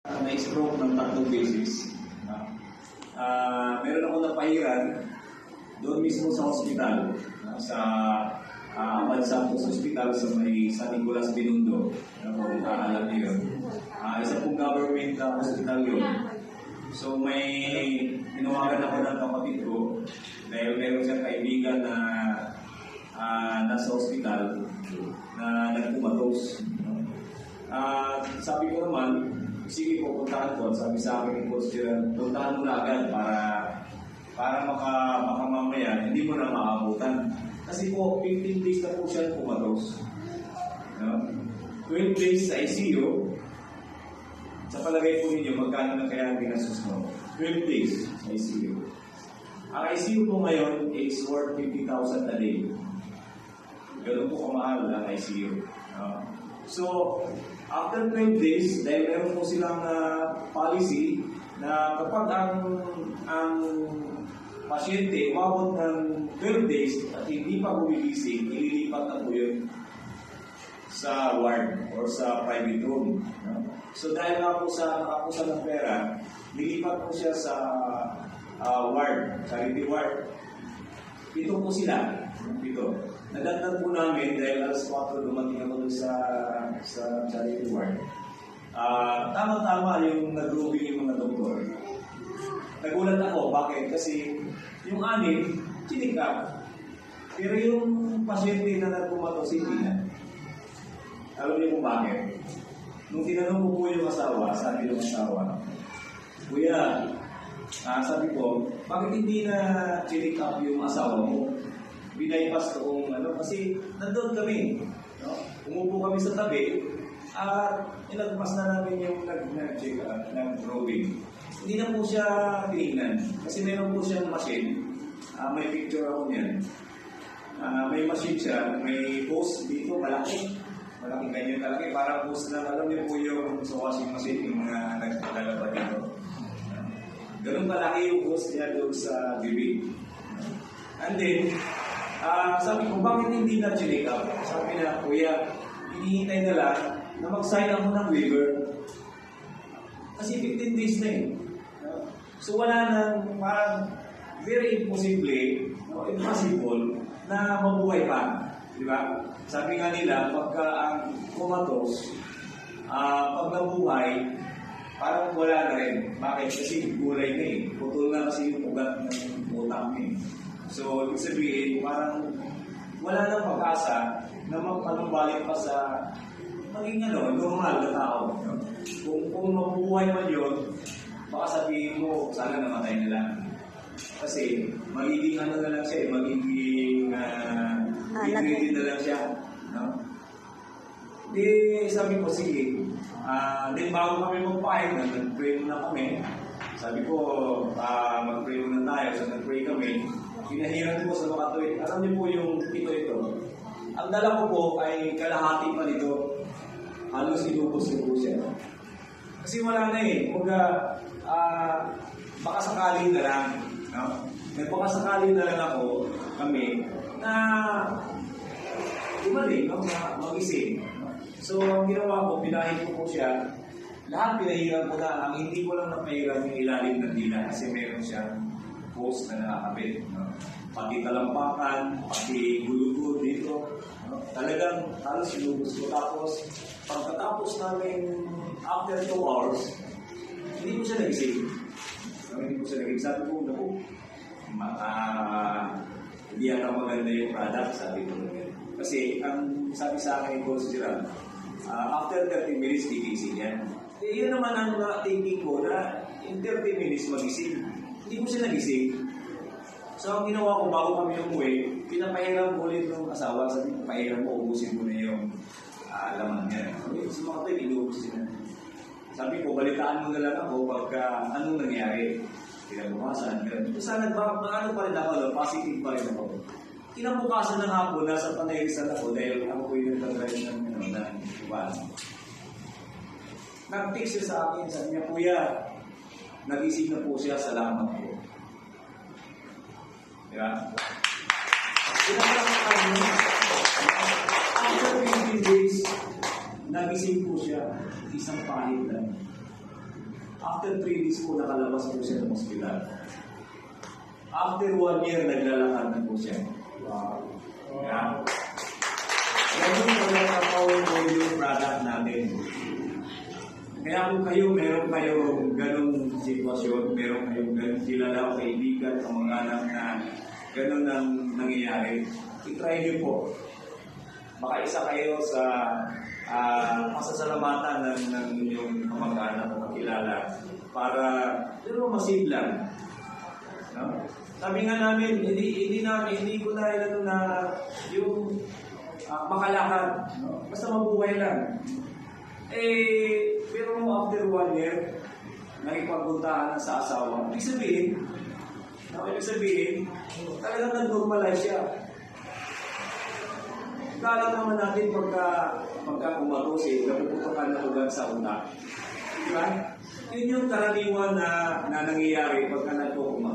Na-stroke ng 3 beses. Meron ako napahiran doon mismo sa hospital, sa Abad Santos Hospital sa may San Nicolas Binondo. Kung alam niyo yun. Isa pong government hospital yun. So may tinawagan ako ng kapatid ko dahil meron siyang kaibigan na nasa hospital na nagkumatos. Sabi ko naman, sige po, puntahan ko. Sabi sa akin yung coach, puntahan mo na agad para baka mamaya hindi mo na maabutan. Kasi po, 15 days na po siya kumatos. 12 days sa ICU. Sa palagay po ninyo, magkano na kaya ginastos mo? 12 days sa ICU. Ang ICU po ngayon is worth 50,000 a day. Ganun po kamahal ang ICU. So, after 12 days, dahil meron po silang policy na kapag ang pasyente umabot ng 12 days at hindi pa bumigising, ililipat na po yun sa ward or sa private room. So dahil nga po sa nakapusa ng pera, nilipat po siya sa ward, charity ward. Ito po sila. Ito. Nadatnan po namin dahil alas 4 dumating ako doon sa charity ward. Tama-tama yung nag-grooving yung mga doktor. Nagulat ako. Bakit? Kasi yung anim, chinik up. Pero yung pasyente na nagkumatos, hindi na. Alam niyo kung bakit? Nung tinanong ko po yung asawa, sabi ng asawa, Kuya, sabi ko, bakit hindi na chinik up yung asawa mo? Binaypas ko kasi nandun kami. Umupo kami sa tabi, inagpas na namin yung nag-check up, nag-drawing. Hindi na po siya tinignan. Kasi meron po siyang machine. May picture ako niyan. May machine siya. May post dito, malaki. Malaking ganyan kalaki. Parang post na, alam niyo po yung sa washing machine, yung mga naglalaba dito. Ganun malaki yung post niya doon sa bibig. And then, sabi ko, bakit hindi na check up? Sabi na, Kuya, hinihintay na lang na mag-sign ako ng waiver. Kasi 15 days na eh. So wala nang parang very impossible na mabuhay pa. Di ba? Sabi nga nila, pagka ang kumatos, pag nabuhay, parang wala na rin. Bakit? Kasi gulay na eh. Putol na kasi yung ugat ng utang eh. So, ibig sabihin, parang wala nang pag-asa na magpanumbalik pa sa maging normal na tao. Kung mabubuhay man yun, baka sabihin mo, sana namatay na lang. Kasi magiging na lang siya, magiging ignited na lang siya. No? Di sabi ko, sige, din bago kami magpahin, nag-pray muna kami. Sabi ko, mag-pray muna tayo. So nag-pray kami. Pinahiran ko sa makatuwid. Alam niyo po yung ito. Ang dala ko po ay kalahati pa nito. Halos inubos po siya. Kasi wala na eh. Baka sakali na lang. No? Baka sakali na lang kami, na umali, mag-isip. So, ang ginawa ko, pinahid ko po siya. Lahat pinahiran ko na. Ang hindi ko lang napahiran yung ilalim ng dila kasi meron siyang post na nakakabit. No? Pati talampakan, pati gulugod dito. No? Talagang halos sinubos ko. Tapos, pagkatapos namin, after 2 hours, hindi ko siya nag-isip. Hindi ko siya nag-isip. Sabi ko, hindi ata maganda yung product, sabi ko. Kasi, ang sabi sa akin ko, Gerald, after 30 minutes, gigising yan. Yun naman ang thinking ko na in 30 minutes mag-isip. Hindi ko siya nag-isip. So, ang ginawa ko bago kami umuwi, pinapahiram ko ulit ng asawa. Sabi ko, pahiram mo, ubusin mo na yung laman niya. So, mga tayo, inuubusin na. Sabi ko, balitaan mo na lang ako pagka anong nangyari. Kinabukasan. Sana paano pa rin ako, positive pa rin ako. Kinabukasan ng hapon, nasa panayrisan ako dahil ako po yung nagtagay ng iba. Nag-text siya sa akin, sabi niya, Kuya, nag-isip na po siya, salamat po. Diba? After 15 days, nag-isip po siya, isang pahit lang. After 3 days po, nakalabas po siya ng ospital. After 1 year, naglalakad na po siya. Wow. Yeah. Ganun po yung yung product natin. Kaya kung kayo, meron kayong ganung sitwasyon, meron kayong ganung kilala o kaibigan o mga anak na ganun ang nangyayari, itry niyo po. Baka isa kayo sa masasalamatan ng inyong kamag-anak o kakilala para pero masiglan. No? Sabi nga namin, hindi ko na ilan na yung makalakad. No? Basta mabuhay lang. Pero after 1 year, nakipagpuntahan sa asawa. Ibig sabihin, talagang nag-normalize siya. Kala naman natin pagka kumatosi, napupunta ka na ugat sa utak. Diba? Yun yung karaniwan na nangyayari pagka nagkukumain.